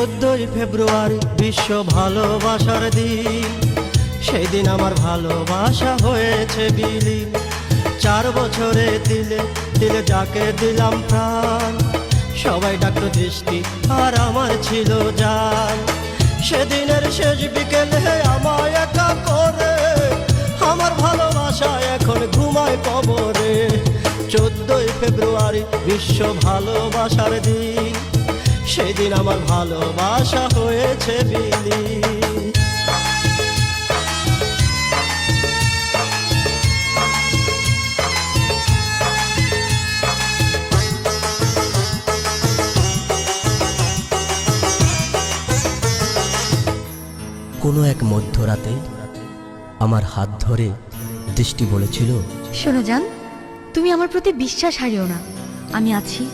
14ই ফেব্রুয়ারি বিশ্ব ভালোবাসার দিন। সেই দিন আমার ভালোবাসা হয়েছে বিলীন। 4 বছরে তিলে তিলে যাকে দিলাম প্রাণ, সবাই ডাকতো দৃষ্টি আর আমার ছিল জান। সেদিনের শেষ বিকেলে আমায় একা করে আমার ভালোবাসা এখন ঘুমায় কবরে। 14ই ফেব্রুয়ারি বিশ্ব ভালোবাসার দিন। সেই দিন আমার ভালোবাসা হয়েছে বিলীন। কোনো এক মধ্যরাতে আমার হাত ধরে দৃষ্টি বলেছিল, শোনো জান, তুমি আমার প্রতি বিশ্বাস হারিও না। আমি আছি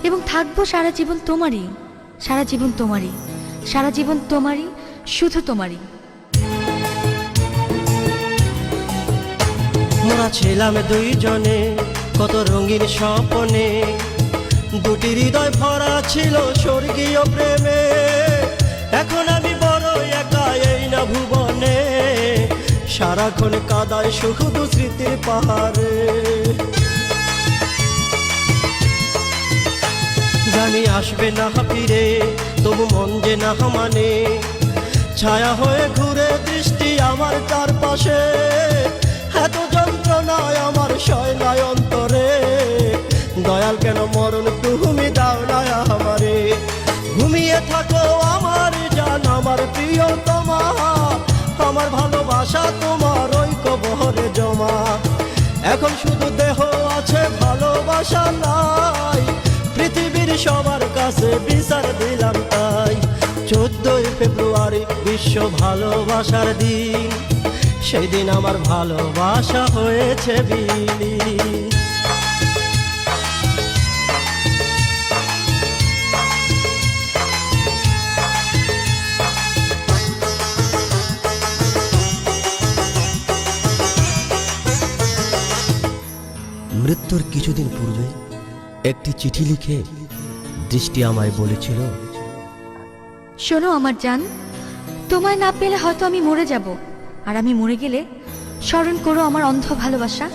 এবং থাকবো সারা জীবন তোমারই, সারা জীবন তোমারই, সারা জীবন তোমারই, শুধু তোমারই। মোরা ছিলাম দুইজনে কত রঙিন স্বপ্নে, দুটি হৃদয় ভরা ছিল স্বর্গীয় প্রেমে। এখন আমি বড় একা এই না ভুবনে, সারাক্ষণ কাদায় শুধু স্মৃতির পাহাড়ে। জানি আসবে না ফিরে, তবু মন যে না মানে, ছায়া হয়ে ঘুরে দৃষ্টি আমার চারপাশে। এত যন্ত্রণায় আমার সয়নায় অন্তরে, দয়াল কেন মরণ তুমি দাও না আমারে। ঘুমিয়ে থাকো আমার জান, আমার প্রিয়তমা, আমার ভালোবাসা তোমার ওই কবরে জমা। এখন শুধু দেহ আছে, ভালোবাসা নাই, পৃথিবীর সবার কাছে বিচার দিলাম তাই। 14ই ফেব্রুয়ারি বিশ্ব ভালোবাসার দিন। সেই দিন আমার ভালোবাসা হয়েছে বিলীন। মৃত্যুর কিছুদিন পূর্বে একটি চিঠি লিখে দৃষ্টি আমায় বলেছিল, শোনো আমার জান, তোমায় না পেলে হয়তো আমি মরে যাব, আর আমি মরে গেলে স্মরণ করো আমার অন্ধ ভালোবাসা,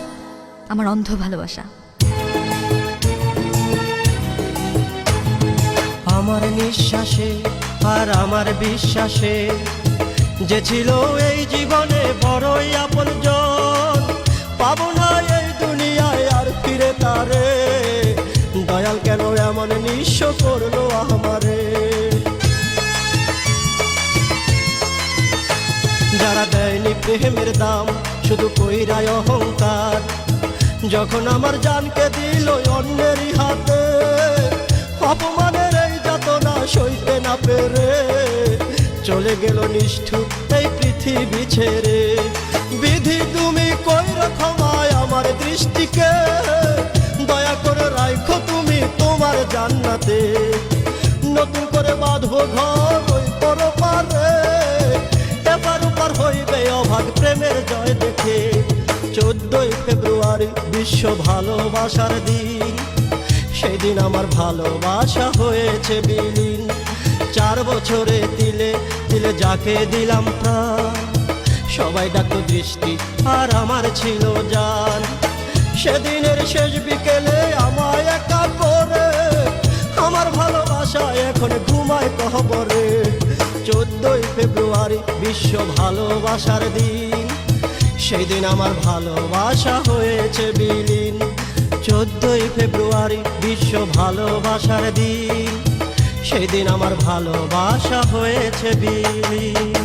আমার অন্ধ ভালোবাসা। আমার নিঃশ্বাসে আর আমার বিশ্বাসে যে ছিল এই জীবনে বড়ই আপনজন, পাবো না এই দুনিয়ায় আর ফিরে তারে। দয়াল কেন এমন নিঃস্ব করলো আমারে। যারা দেয়নি প্রেমের দাম, শুধু কইরায় অহংকার, যখন আমার জানকে দিল অন্যেরই হাতে, অপমানের এই যাতনা সইতে না পেরে চলে গেল নিষ্ঠুর এই পৃথিবী ছেড়ে। বিধি তুমি কইরো ক্ষমায় আমার দৃষ্টিকে, দয়া করে রাখো তুমি তোমার জান্নাতে। নতুন করে বাঁধবো ঘর ওই পরপারে, এবার ওপার হইবে অভাগ প্রেমের জয় দেখে। 14ই ফেব্রুয়ারি বিশ্ব ভালোবাসার দিন। সেই দিন আমার ভালোবাসা হয়েছে বিলীন। 4 বছরে তিলে তিলে যাকে দিলাম প্রাণ, সবাই ডাকতো দৃষ্টি আর আমার ছিল জান। সেদিনের শেষ বিকেলে আমায় একা করে আমার ভালোবাসা এখন ঘুমায় কবরে। 14ই ফেব্রুয়ারি বিশ্ব ভালোবাসার দিন। সেই দিন আমার ভালোবাসা হয়েছে বিলীন। 14ই ফেব্রুয়ারি বিশ্ব ভালোবাসার দিন। সেই দিন আমার ভালোবাসা হয়েছে বিলীন।